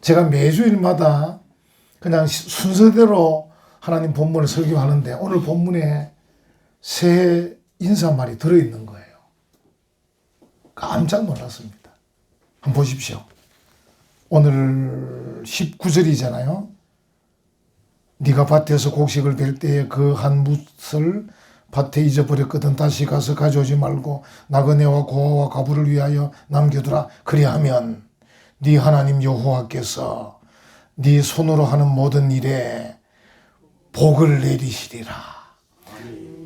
제가 매주일마다 그냥 순서대로 하나님 본문을 설교하는데 오늘 본문에 새 인사말이 들어있는 거예요. 깜짝 놀랐습니다. 한번 보십시오. 오늘 19절이잖아요. 네가 밭에서 곡식을 벨 때에 그 한 뭇을 밭에 잊어버렸거든 다시 가서 가져오지 말고 나그네와 고아와 과부를 위하여 남겨두라. 그리하면 네 하나님 여호와께서 네 손으로 하는 모든 일에 복을 내리시리라.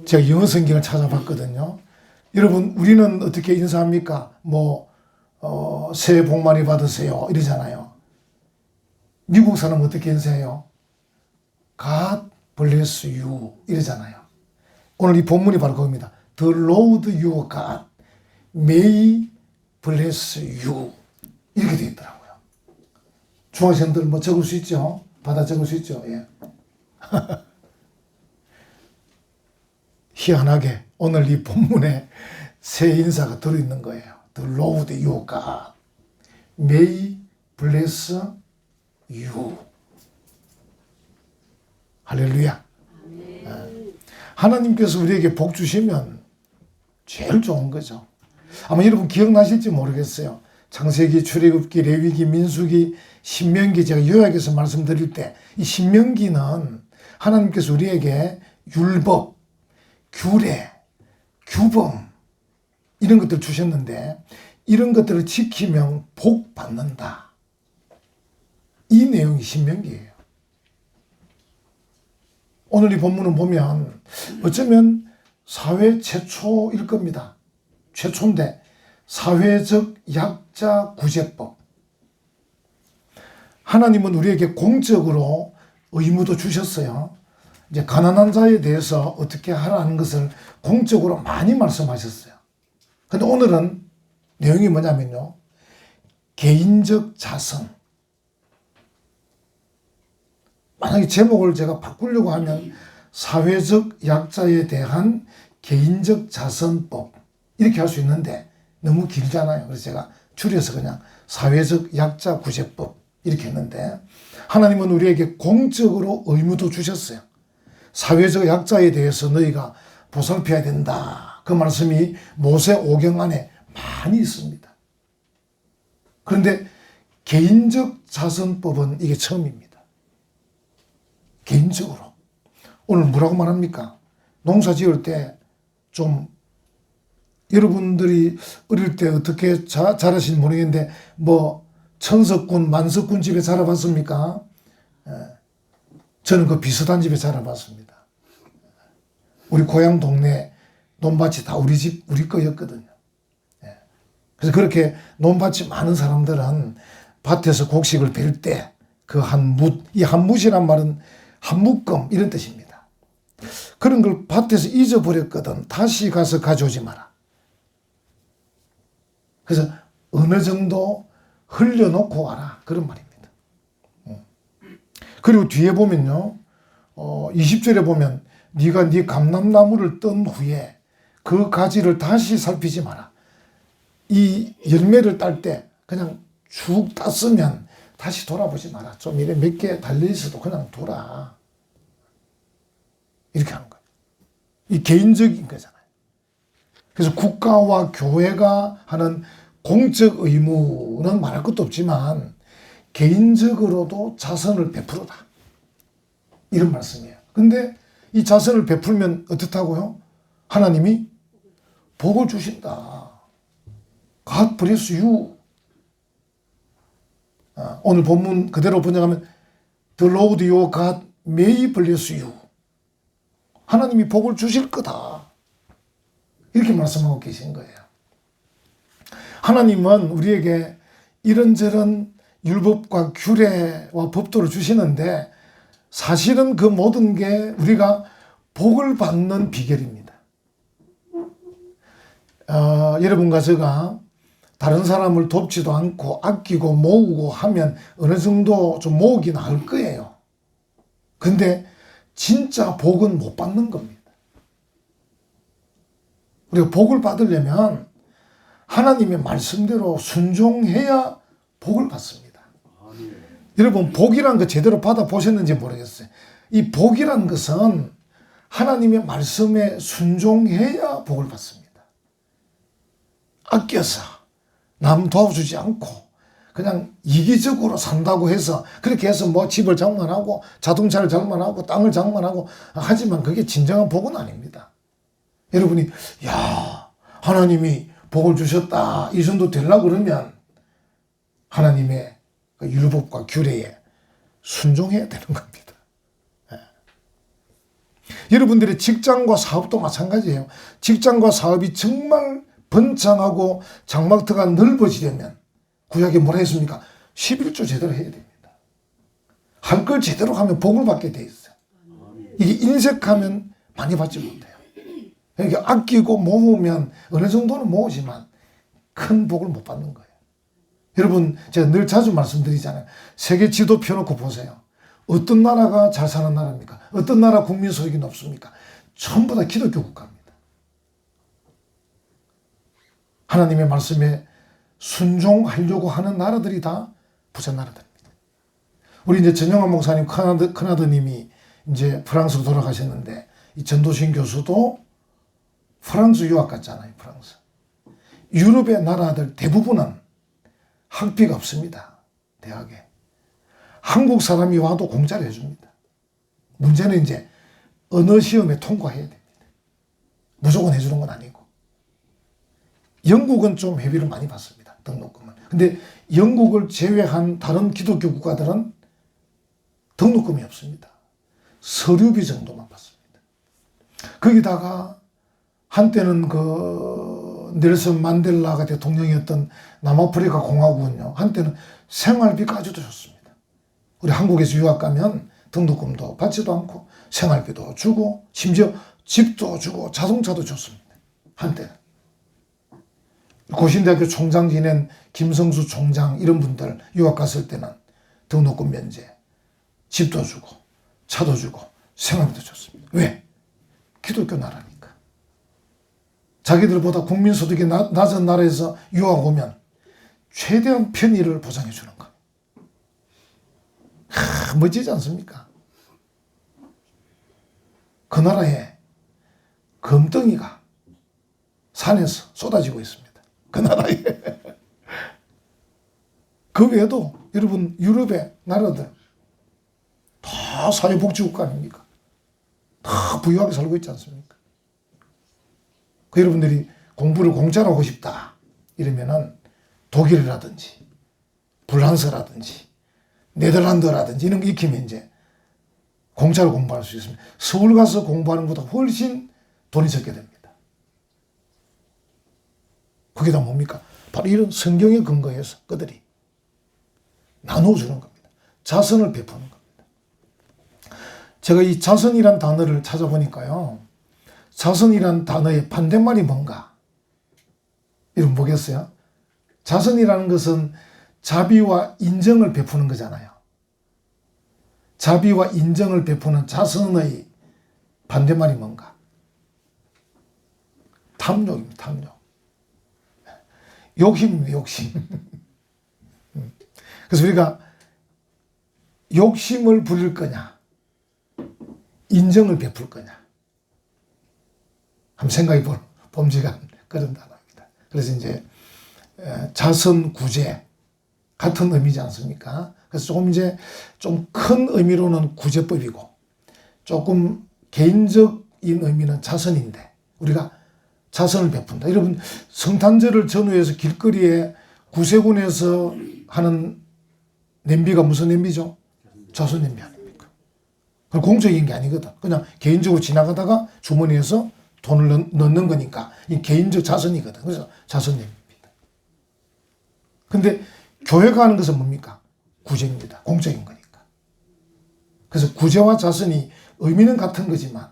제가 영어 성경을 찾아봤거든요. 여러분, 우리는 어떻게 인사합니까? 새해 복 많이 받으세요 이러잖아요. 미국 사람은 어떻게 인사해요? God bless you 이러잖아요. 오늘 이 본문이 바로 그겁니다. The Lord your God may bless you 이렇게 되어 있더라고요. 중학생들 적을 수 있죠? 받아 적을 수 있죠? 예. 희한하게 오늘 이 본문에 새 인사가 들어있는 거예요. The Lord your God may bless you. 할렐루야. 하나님께서 우리에게 복 주시면 제일 좋은 거죠. 아마 여러분 기억나실지 모르겠어요. 창세기, 출애굽기, 레위기, 민수기, 신명기 제가 요약해서 말씀드릴 때 이 신명기는 하나님께서 우리에게 율법, 규례, 규범 이런 것들을 주셨는데 이런 것들을 지키면 복 받는다. 이 내용이 신명기예요. 오늘 이 본문을 보면 어쩌면 사회 최초일 겁니다. 최초인데 사회적 약자 구제법. 하나님은 우리에게 공적으로 의무도 주셨어요. 이제 가난한 자에 대해서 어떻게 하라는 것을 공적으로 많이 말씀하셨어요. 근데 오늘은 내용이 뭐냐면요. 개인적 자선. 만약에 제목을 제가 바꾸려고 하면 사회적 약자에 대한 개인적 자선법 이렇게 할 수 있는데 너무 길잖아요. 그래서 제가 줄여서 그냥 사회적 약자 구제법 이렇게 했는데 하나님은 우리에게 공적으로 의무도 주셨어요. 사회적 약자에 대해서 너희가 보살펴야 된다. 그 말씀이 모세 오경 안에 많이 있습니다. 그런데 개인적 자선법은 이게 처음입니다. 개인적으로. 오늘 뭐라고 말합니까? 농사 지을 때 좀 여러분들이 어릴 때 어떻게 자라신지 모르겠는데 천석군, 만석군 집에 자라봤습니까? 저는 그 비슷한 집에 자라봤습니다. 우리 고향 동네 논밭이 다 우리 집, 우리 거였거든요. 그래서 그렇게 논밭이 많은 사람들은 밭에서 곡식을 벨 때 그 한 뭇, 이 한 뭇이란 말은 한 묶음 이런 뜻입니다. 그런 걸 밭에서 잊어버렸거든 다시 가서 가져오지 마라. 그래서 어느 정도 흘려놓고 와라 그런 말입니다. 그리고 뒤에 보면요 20절에 보면 네가 네 감람나무를 뜬 후에 그 가지를 다시 살피지 마라. 이 열매를 딸 때 그냥 쭉 땄으면 다시 돌아보지 마라. 좀 이래 몇 개 달려있어도 그냥 둬라. 이렇게 하는 거예요. 이 개인적인 거잖아요. 그래서 국가와 교회가 하는 공적 의무는 말할 것도 없지만 개인적으로도 자선을 베풀어라. 이런 말씀이에요. 근데 이 자선을 베풀면 어떻다고요? 하나님이 복을 주신다. God bless you. 오늘 본문 그대로 번역하면 The Lord your God may bless you. 하나님이 복을 주실 거다. 이렇게 말씀하고 계신 거예요. 하나님은 우리에게 이런저런 율법과 규례와 법도를 주시는데 사실은 그 모든 게 우리가 복을 받는 비결입니다. 여러분과 제가 다른 사람을 돕지도 않고 아끼고 모으고 하면 어느 정도 좀 모으긴 할 거예요. 근데 진짜 복은 못 받는 겁니다. 우리가 복을 받으려면 하나님의 말씀대로 순종해야 복을 받습니다. 여러분 복이란 거 제대로 받아보셨는지 모르겠어요. 이 복이란 것은 하나님의 말씀에 순종해야 복을 받습니다. 아껴서 남 도와주지 않고 그냥 이기적으로 산다고 해서 그렇게 해서 뭐 집을 장만하고 자동차를 장만하고 땅을 장만하고 하지만 그게 진정한 복은 아닙니다. 여러분이 야 하나님이 복을 주셨다 이 정도 되려고 그러면 하나님의 그 율법과 규례에 순종해야 되는 겁니다. 예. 여러분들의 직장과 사업도 마찬가지예요. 직장과 사업이 정말 번창하고 장막터가 넓어지려면 구약에 뭐라 했습니까? 11조 제대로 해야 됩니다. 할 걸 제대로 하면 복을 받게 돼 있어요. 이게 인색하면 많이 받지 못해요. 그러니까 아끼고 모으면 어느 정도는 모으지만 큰 복을 못 받는 거예요. 여러분 제가 늘 자주 말씀드리잖아요. 세계 지도 펴놓고 보세요. 어떤 나라가 잘 사는 나라입니까? 어떤 나라 국민 소득이 높습니까? 전부 다 기독교 국가입니다. 하나님의 말씀에 순종하려고 하는 나라들이 다 부자 나라들입니다. 우리 이제 전영환 목사님 큰아드님이 이제 프랑스로 돌아가셨는데 이 전도신 교수도 프랑스 유학 갔잖아요. 프랑스. 유럽의 나라들 대부분은 학비가 없습니다. 대학에. 한국 사람이 와도 공짜로 해줍니다. 문제는 이제 언어 시험에 통과해야 됩니다. 무조건 해주는 건 아니고. 영국은 좀 회비를 많이 받습니다. 등록금은. 근데 영국을 제외한 다른 기독교 국가들은 등록금이 없습니다. 서류비 정도만 받습니다. 거기다가 한때는 그 넬슨 만델라가 대통령이었던 남아프리카 공화국은요. 한때는 생활비까지도 줬습니다. 우리 한국에서 유학 가면 등록금도 받지도 않고 생활비도 주고 심지어 집도 주고 자동차도 줬습니다. 한때는. 고신대학교 총장 지낸 김성수 총장 이런 분들 유학 갔을 때는 등록금 면제, 집도 주고 차도 주고 생활비도 줬습니다. 왜? 기독교 나라니까. 자기들보다 국민소득이 낮은 나라에서 유학 오면 최대한 편의를 보장해 주는 거예요. 멋지지 않습니까? 그 나라에 금덩이가 산에서 쏟아지고 있습니다. 그 나라에. 그 외에도 여러분 유럽의 나라들 다 사회복지국가 아닙니까? 다 부유하게 살고 있지 않습니까? 그 여러분들이 공부를 공짜로 하고 싶다 이러면은 독일이라든지 프랑스라든지 네덜란드라든지 이런 거 익히면 이제 공짜로 공부할 수 있습니다. 서울 가서 공부하는 것보다 훨씬 돈이 적게 됩니다. 그게 다 뭡니까? 바로 이런 성경에 근거해서 그들이 나눠주는 겁니다. 자선을 베푸는 겁니다. 제가 이 자선이란 단어를 찾아보니까요. 자선이란 단어의 반대말이 뭔가? 여러분 보겠어요? 자선이라는 것은 자비와 인정을 베푸는 거잖아요. 자비와 인정을 베푸는 자선의 반대말이 뭔가? 탐욕입니다. 탐욕. 욕심입니다. 욕심. 그래서 우리가 욕심을 부릴 거냐 인정을 베풀 거냐 한번 생각해 봄지가 그런 단어입니다. 그래서 이제 자선 구제 같은 의미지 않습니까? 그래서 조금 이제 좀 큰 의미로는 구제법이고 조금 개인적인 의미는 자선인데 우리가 자선을 베푼다. 여러분 성탄절을 전후해서 길거리에 구세군에서 하는 냄비가 무슨 냄비죠? 자선 냄비 아닙니까? 그건 공적인 게 아니거든. 그냥 개인적으로 지나가다가 주머니에서 돈을 넣는 거니까 이 개인적 자선이거든. 그래서 자선 냄비입니다. 근데 교회가 하는 것은 뭡니까? 구제입니다. 공적인 거니까. 그래서 구제와 자선이 의미는 같은 거지만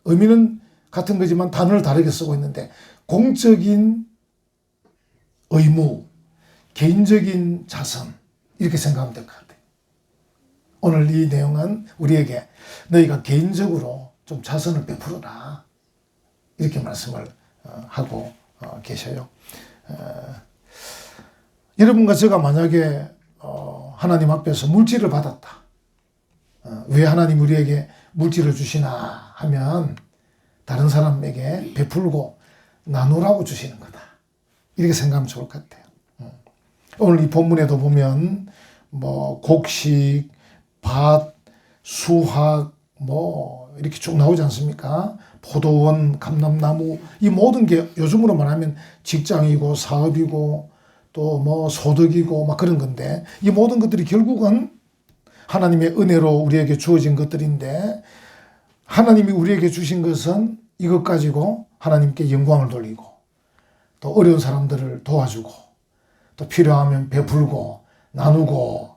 의미는 같은 거지만 단어를 다르게 쓰고 있는데 공적인 의무, 개인적인 자선 이렇게 생각하면 될 것 같아요. 오늘 이 내용은 우리에게 너희가 개인적으로 좀 자선을 베풀어라 이렇게 말씀을 하고 계셔요. 여러분과 제가 만약에 하나님 앞에서 물질을 받았다. 왜 하나님 우리에게 물질을 주시나 하면 다른 사람에게 베풀고 나누라고 주시는 거다. 이렇게 생각하면 좋을 것 같아요. 오늘 이 본문에도 보면 뭐 곡식, 밭, 수확 뭐 이렇게 쭉 나오지 않습니까? 포도원, 감람나무 이 모든 게 요즘으로 말하면 직장이고 사업이고 또 뭐 소득이고 막 그런 건데 이 모든 것들이 결국은 하나님의 은혜로 우리에게 주어진 것들인데 하나님이 우리에게 주신 것은 이것 가지고 하나님께 영광을 돌리고 또 어려운 사람들을 도와주고 또 필요하면 베풀고 나누고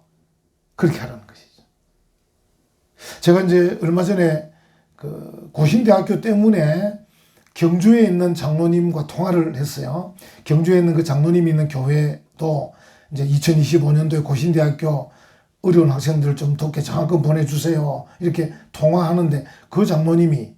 그렇게 하라는 것이죠. 제가 이제 얼마 전에 그 고신대학교 때문에 경주에 있는 장로님과 통화를 했어요. 경주에 있는 그 장로님이 있는 교회도 이제 2025년도에 고신대학교 어려운 학생들을 좀 돕게 장학금 보내주세요. 이렇게 통화하는데 그 장로님이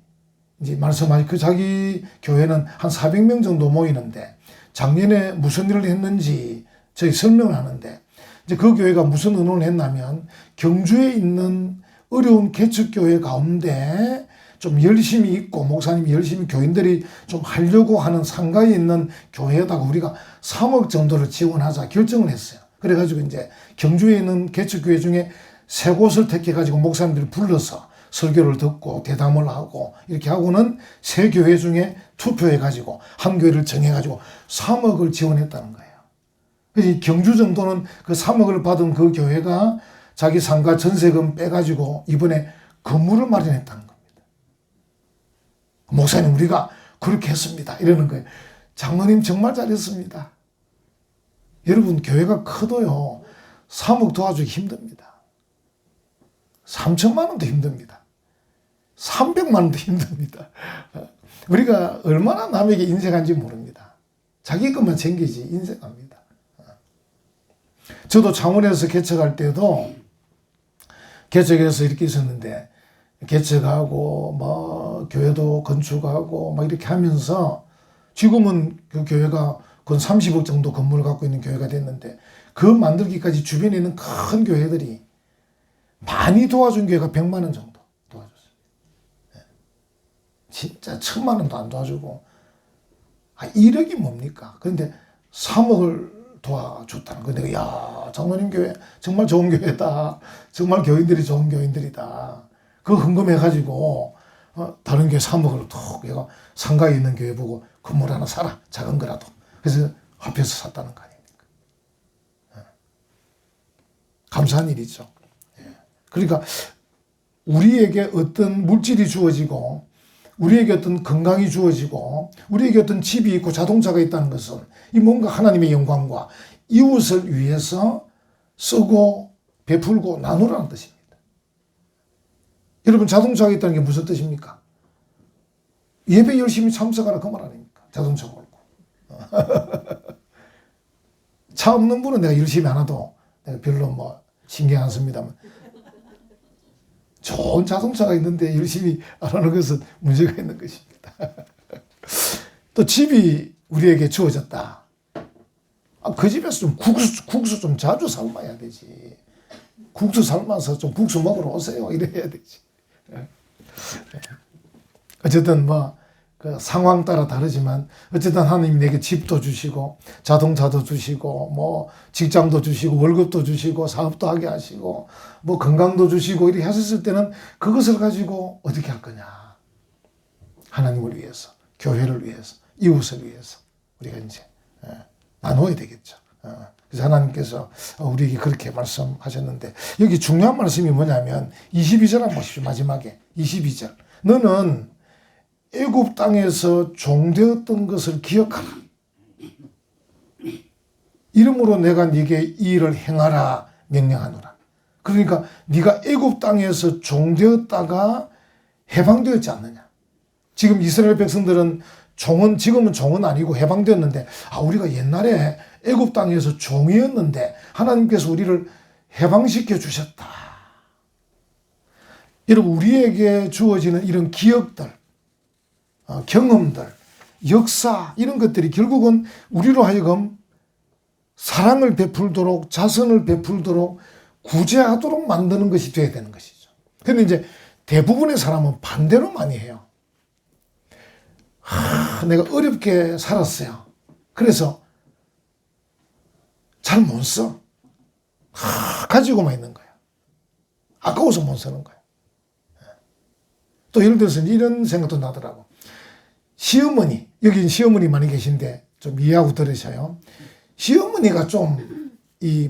이제 말씀하신 그 자기 교회는 한 400명 정도 모이는데 작년에 무슨 일을 했는지 저희 설명을 하는데 이제 그 교회가 무슨 의논을 했냐면 경주에 있는 어려운 개척교회 가운데 좀 열심히 있고 목사님이 열심히 교인들이 좀 하려고 하는 상가에 있는 교회에다가 우리가 3억 정도를 지원하자 결정을 했어요. 그래가지고 이제 경주에 있는 개척교회 중에 3곳을 택해가지고 목사님들을 불러서 설교를 듣고 대담을 하고 이렇게 하고는 3교회 중에 투표해가지고 한 교회를 정해가지고 3억을 지원했다는 거예요. 그래서 경주 정도는 그 3억을 받은 그 교회가 자기 상가 전세금 빼가지고 이번에 건물을 마련했다는 겁니다. 목사님 우리가 그렇게 했습니다. 이러는 거예요. 장로님 정말 잘했습니다. 여러분 교회가 커도요 3억 도와주기 힘듭니다. 3천만 원도 힘듭니다. 300만 원도 힘듭니다. 우리가 얼마나 남에게 인색한지 모릅니다. 자기 것만 챙기지 인색합니다. 저도 창원에서 개척할 때도 개척해서 이렇게 있었는데 개척하고 뭐 교회도 건축하고 막 이렇게 하면서 지금은 그 교회가 건 30억 정도 건물을 갖고 있는 교회가 됐는데 그 만들기까지 주변에 있는 큰 교회들이 많이 도와준 교회가 100만 원 정도 도와줬어요. 진짜 1000만 원도 안 도와주고 1억이 뭡니까? 그런데 3억을 도와줬다는 거. 내가 야 장로님 교회 정말 좋은 교회다. 정말 교인들이 좋은 교인들이다. 그 헌금해가지고 다른 교회 3억을 톡 얘가 상가에 있는 교회 보고 건물 하나 사라. 작은 거라도. 그래서 합해서 샀다는 거 아닙니까? 감사한 일이죠. 그러니까 우리에게 어떤 물질이 주어지고 우리에게 어떤 건강이 주어지고 우리에게 어떤 집이 있고 자동차가 있다는 것은 이 뭔가 하나님의 영광과 이웃을 위해서 쓰고 베풀고 나누라는 뜻입니다. 여러분 자동차가 있다는 게 무슨 뜻입니까? 예배 열심히 참석하라 그 말 아닙니까? 자동차 몰고. 차 없는 분은 내가 열심히 안 해도 내가 별로 뭐 신경 안 씁니다만 좋은 자동차가 있는데 열심히 안 하는 것은 문제가 있는 것입니다. 또 집이 우리에게 주어졌다. 그 집에서 좀 국수 좀 자주 삶아야 되지. 국수 삶아서 좀 국수 먹으러 오세요. 이래야 되지. 어쨌든 뭐 그 상황 따라 다르지만 어쨌든 하나님이 내게 집도 주시고 자동차도 주시고 뭐 직장도 주시고 월급도 주시고 사업도 하게 하시고 뭐 건강도 주시고 이렇게 하셨을 때는 그것을 가지고 어떻게 할 거냐. 하나님을 위해서, 교회를 위해서, 이웃을 위해서 우리가 이제 나눠야 되겠죠. 그래서 하나님께서 우리에게 그렇게 말씀하셨는데 여기 중요한 말씀이 뭐냐면 22절 한번 보십시오. 마지막에 22절. 너는 애굽 땅에서 종되었던 것을 기억하라. 이러므로 내가 네게 이 일을 행하라 명령하노라. 그러니까 네가 애굽 땅에서 종되었다가 해방되었지 않느냐. 지금 이스라엘 백성들은 지금은 종은 아니고 해방되었는데 우리가 옛날에 애굽 땅에서 종이었는데 하나님께서 우리를 해방시켜 주셨다. 여러분 우리에게 주어지는 이런 기억들 경험들, 역사 이런 것들이 결국은 우리로 하여금 사랑을 베풀도록 자선을 베풀도록 구제하도록 만드는 것이 돼야 되는 것이죠. 근데 이제 대부분의 사람은 반대로 많이 해요. 내가 어렵게 살았어요. 그래서 잘 못 써. 가지고만 있는 거야. 아까워서 못 쓰는 거야. 또 예를 들어서 이런 생각도 나더라고. 시어머니, 여기 시어머니 많이 계신데 좀 이해하고 들으셔요. 시어머니가 좀,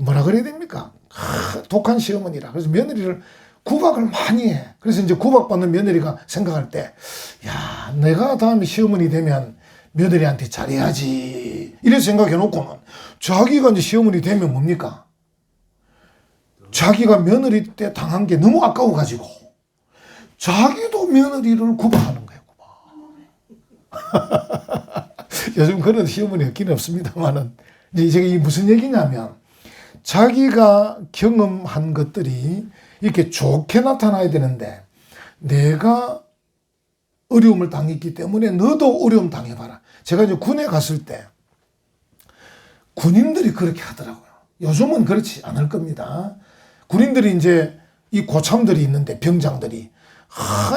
뭐라 그래야 됩니까? 독한 시어머니라. 그래서 며느리를 구박을 많이 해. 그래서 이제 구박받는 며느리가 생각할 때, 야, 내가 다음에 시어머니 되면 며느리한테 잘해야지. 이렇게 생각해 놓고는 자기가 이제 시어머니 되면 뭡니까? 자기가 며느리 때 당한 게 너무 아까워가지고 자기도 며느리를 구박하는 거예요. 요즘 그런 시어머니 없긴 없습니다만은, 이제 이게 무슨 얘기냐면, 자기가 경험한 것들이 이렇게 좋게 나타나야 되는데, 내가 어려움을 당했기 때문에 너도 어려움 당해봐라. 제가 이제 군에 갔을 때 군인들이 그렇게 하더라고요. 요즘은 그렇지 않을 겁니다. 군인들이 이제 이 고참들이 있는데, 병장들이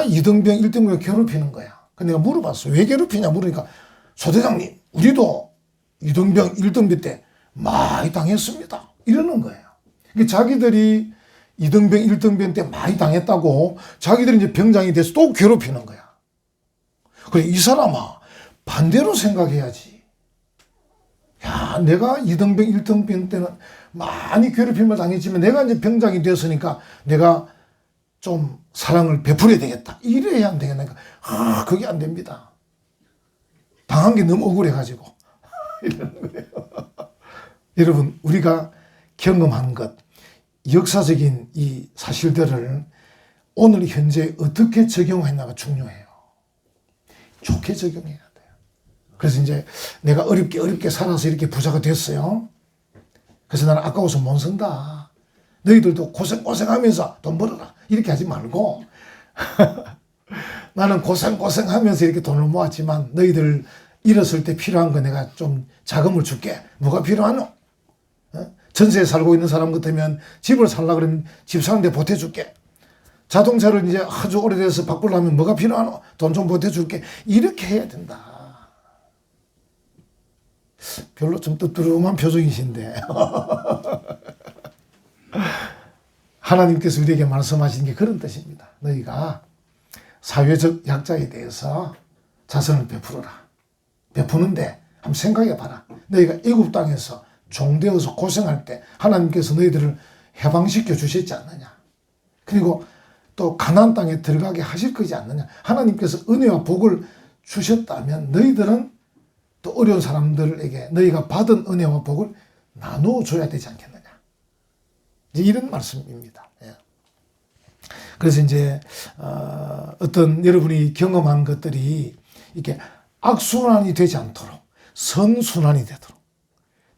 이등병, 일등병을 괴롭히는 거야. 근데 내가 물어봤어. 왜 괴롭히냐 물으니까, 소대장님, 우리도 이등병, 일등병 때 많이 당했습니다. 이러는 거예요. 그러니까 자기들이 이등병, 일등병 때 많이 당했다고 자기들이 이제 병장이 돼서 또 괴롭히는 거야. 그래, 이 사람아, 반대로 생각해야지. 야, 내가 이등병, 일등병 때는 많이 괴롭힘을 당했지만 내가 이제 병장이 됐으니까 내가 좀 사랑을 베풀어야 되겠다. 이래야 안 되겠나. 그게 안 됩니다. 당한 게 너무 억울해가지고. 이러는 거예요. 여러분, 우리가 경험한 것, 역사적인 이 사실들을 오늘 현재 어떻게 적용하느냐가 중요해요. 좋게 적용해야 돼요. 그래서 이제 내가 어렵게 살아서 이렇게 부자가 됐어요. 그래서 나는 아까워서 못 쓴다. 너희들도 고생하면서 돈 벌어라. 이렇게 하지 말고 나는 고생하면서 이렇게 돈을 모았지만 너희들 잃었을 때 필요한 거 내가 좀 자금을 줄게. 뭐가 필요하노? 전세에 살고 있는 사람 같으면 집을 살라 그러면 집 사는데 보태줄게. 자동차를 이제 아주 오래돼서 바꾸려면 뭐가 필요하노? 돈 좀 보태줄게. 이렇게 해야 된다. 별로 좀 뜨뜨름한 표정이신데 하나님께서 우리에게 말씀하신 게 그런 뜻입니다. 너희가 사회적 약자에 대해서 자선을 베풀어라. 베푸는데 한번 생각해 봐라. 너희가 애굽 땅에서 종되어서 고생할 때 하나님께서 너희들을 해방시켜 주셨지 않느냐. 그리고 또 가나안 땅에 들어가게 하실 거지 않느냐. 하나님께서 은혜와 복을 주셨다면 너희들은 또 어려운 사람들에게 너희가 받은 은혜와 복을 나누어 줘야 되지 않겠느냐. 이제 이런 말씀입니다. 그래서 이제 어떤 여러분이 경험한 것들이 이렇게 악순환이 되지 않도록 선순환이 되도록,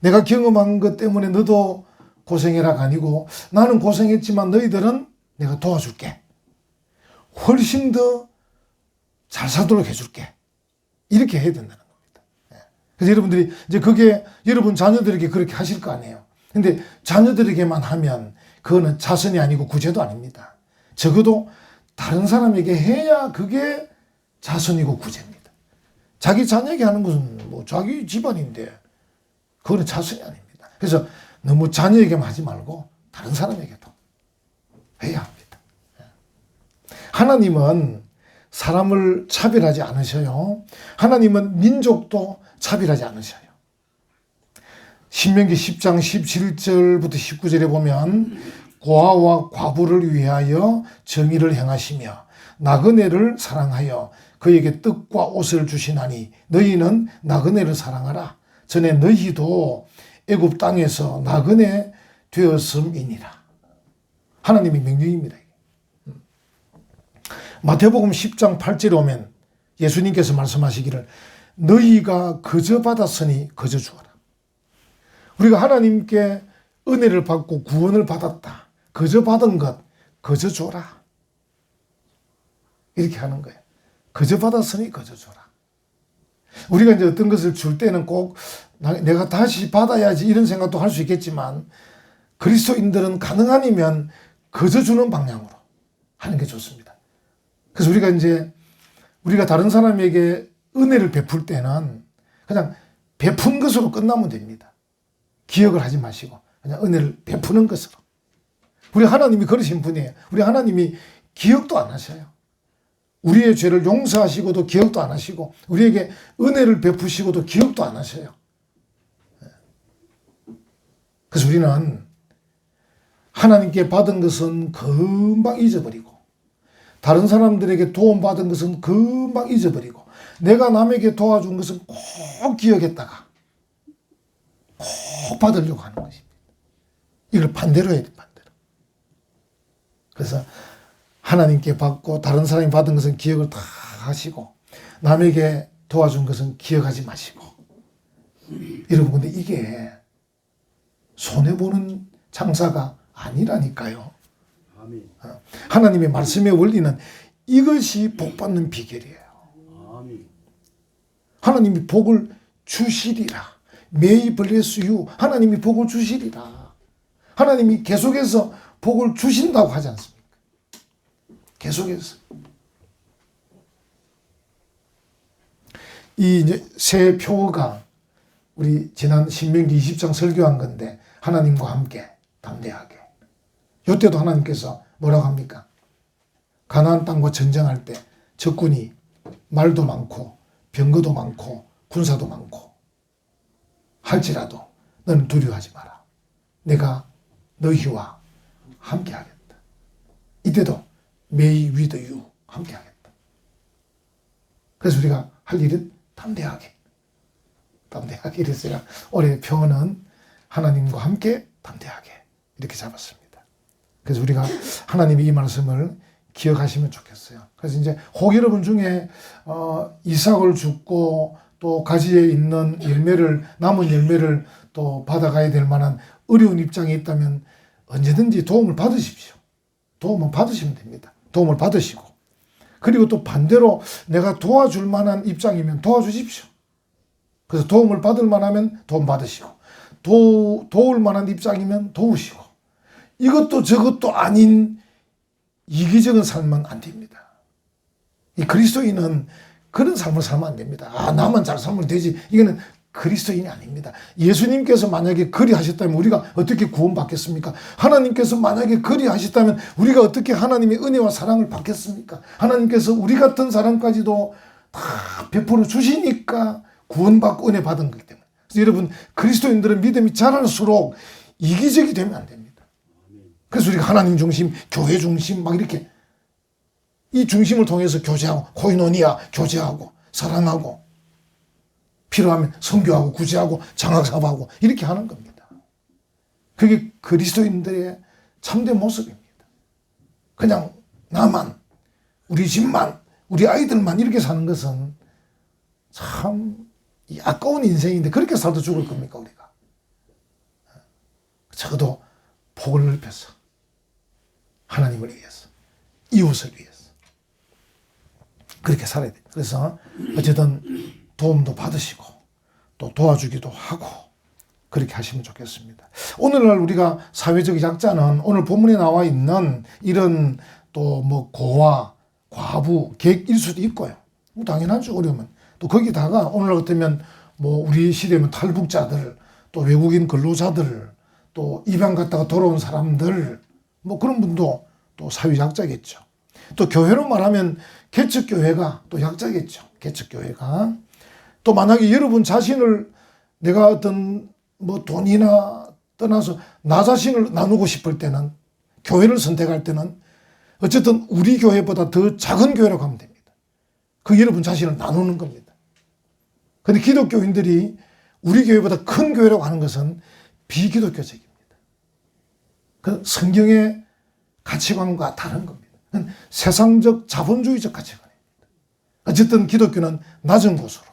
내가 경험한 것 때문에 너도 고생해라가 아니고 나는 고생했지만 너희들은 내가 도와줄게. 훨씬 더 잘 살도록 해줄게. 이렇게 해야 된다는 겁니다. 그래서 여러분들이 이제 그게 여러분 자녀들에게 그렇게 하실 거 아니에요. 근데 자녀들에게만 하면 그거는 자선이 아니고 구제도 아닙니다. 적어도 다른 사람에게 해야 그게 자선이고 구제입니다. 자기 자녀에게 하는 것은 뭐 자기 집안인데 그거는 자선이 아닙니다. 그래서 너무 자녀에게만 하지 말고 다른 사람에게도 해야 합니다. 하나님은 사람을 차별하지 않으셔요. 하나님은 민족도 차별하지 않으셔요. 신명기 10장 17절부터 19절에 보면 고아와 과부를 위하여 정의를 행하시며 나그네를 사랑하여 그에게 떡과 옷을 주시나니 너희는 나그네를 사랑하라. 전에 너희도 애굽 땅에서 나그네 되었음이니라. 하나님의 명령입니다. 마태복음 10장 8절에 오면 예수님께서 말씀하시기를 너희가 거저 받았으니 거저 주어라. 우리가 하나님께 은혜를 받고 구원을 받았다. 거저 받은 것 거저 줘라. 이렇게 하는 거예요. 거저 받았으니 거저 줘라. 우리가 이제 어떤 것을 줄 때는 꼭 내가 다시 받아야지 이런 생각도 할 수 있겠지만 그리스도인들은 가능하면 거저 주는 방향으로 하는 게 좋습니다. 그래서 우리가 다른 사람에게 은혜를 베풀 때는 그냥 베푼 것으로 끝나면 됩니다. 기억을 하지 마시고 그냥 은혜를 베푸는 것으로. 우리 하나님이 그러신 분이에요. 우리 하나님이 기억도 안 하셔요. 우리의 죄를 용서하시고도 기억도 안 하시고 우리에게 은혜를 베푸시고도 기억도 안 하셔요. 그래서 우리는 하나님께 받은 것은 금방 잊어버리고 다른 사람들에게 도움받은 것은 금방 잊어버리고 내가 남에게 도와준 것은 꼭 기억했다가 꼭 받으려고 하는 것입니다. 이걸 반대로 해야 돼, 반대로. 그래서 하나님께 받고 다른 사람이 받은 것은 기억을 다 하시고 남에게 도와준 것은 기억하지 마시고. 여러분, 근데 이게 손해보는 장사가 아니라니까요. 하나님의 말씀의 원리는 이것이 복받는 비결이에요. 하나님이 복을 주시리라. May bless you. 하나님이 복을 주시리라. 하나님이 계속해서 복을 주신다고 하지 않습니까? 계속해서. 이 이제 새 표어가 우리 지난 신명기 20장 설교한 건데 하나님과 함께 담대하게. 이때도 하나님께서 뭐라고 합니까? 가나안 땅과 전쟁할 때 적군이 말도 많고 병거도 많고 군사도 많고 할지라도 너는 두려워하지 마라. 내가 너희와 함께 하겠다. 이때도 May with you 함께 하겠다. 그래서 우리가 할 일은 담대하게. 이래서 제가 올해 표어는 하나님과 함께 담대하게 이렇게 잡았습니다. 그래서 우리가 하나님이 이 말씀을 기억하시면 좋겠어요. 그래서 이제 혹 여러분 중에 이삭을 줍고 또 가지에 있는 남은 열매를 또 받아가야 될 만한 어려운 입장에 있다면 언제든지 도움을 받으십시오. 도움을 받으시면 됩니다. 도움을 받으시고 그리고 또 반대로 내가 도와줄 만한 입장이면 도와주십시오. 그래서 도움을 받을 만하면 도움 받으시고 도울 만한 입장이면 도우시고 이것도 저것도 아닌 이기적인 삶은 안 됩니다. 이 그리스도인은 그런 삶을 살면 안 됩니다. 나만 잘 살면 되지. 이거는 그리스도인이 아닙니다. 예수님께서 만약에 그리하셨다면 우리가 어떻게 구원받겠습니까? 하나님께서 만약에 그리하셨다면 우리가 어떻게 하나님의 은혜와 사랑을 받겠습니까? 하나님께서 우리 같은 사람까지도 다 베풀어 주시니까 구원받고 은혜 받은 거기 때문에. 그래서 여러분, 그리스도인들은 믿음이 자랄수록 이기적이 되면 안 됩니다. 그래서 우리가 하나님 중심, 교회 중심 막 이렇게 이 중심을 통해서 교제하고 코이노니아 교제하고 사랑하고 필요하면 선교하고 구제하고 장학사업하고 이렇게 하는 겁니다. 그게 그리스도인들의 참된 모습입니다. 그냥 나만, 우리 집만, 우리 아이들만 이렇게 사는 것은 참 아까운 인생인데 그렇게 살도 죽을 겁니까 우리가? 적어도 복을 넓혀서 하나님을 위해서, 이웃을 위해서 그렇게 살아야 됩니다. 그래서 어쨌든 도움도 받으시고 또 도와주기도 하고 그렇게 하시면 좋겠습니다. 오늘날 우리가 사회적 약자는 오늘 본문에 나와 있는 이런 또 뭐 고아, 과부, 객일 수도 있고요. 뭐 당연하죠. 어려우면. 또 거기다가 오늘날 같으면 뭐 우리 시대면 탈북자들, 또 외국인 근로자들, 또 입양 갔다가 돌아온 사람들, 뭐 그런 분도 또 사회 약자겠죠. 또 교회로 말하면 개척교회가 또 약자겠죠. 개척교회가. 또 만약에 여러분 자신을 내가 어떤 뭐 돈이나 떠나서 나 자신을 나누고 싶을 때는 교회를 선택할 때는 어쨌든 우리 교회보다 더 작은 교회라고 하면 됩니다. 그 여러분 자신을 나누는 겁니다. 근데 기독교인들이 우리 교회보다 큰 교회라고 하는 것은 비기독교적입니다. 그 성경의 가치관과 다른 겁니다. 세상적 자본주의적 가치관입니다. 어쨌든 기독교는 낮은 곳으로.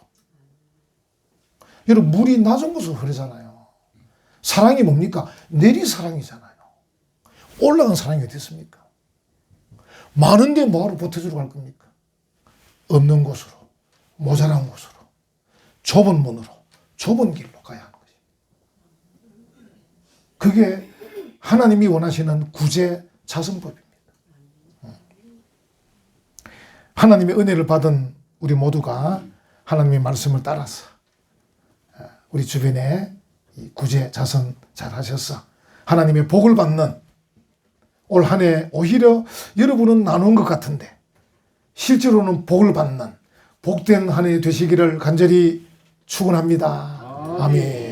여러분 물이 낮은 곳으로 흐르잖아요. 사랑이 뭡니까? 내리사랑이잖아요. 올라간 사랑이 어디 있습니까? 많은데 뭐하러 보태주러 갈 겁니까? 없는 곳으로, 모자란 곳으로, 좁은 문으로, 좁은 길로 가야 하는 것입니다. 그게 하나님이 원하시는 구제 자선법입니다. 하나님의 은혜를 받은 우리 모두가 하나님의 말씀을 따라서 우리 주변에 구제 자선 잘 하셔서 하나님의 복을 받는 올 한 해 오히려 여러분은 나눈 것 같은데 실제로는 복을 받는 복된 한 해 되시기를 간절히 축원합니다. 아멘.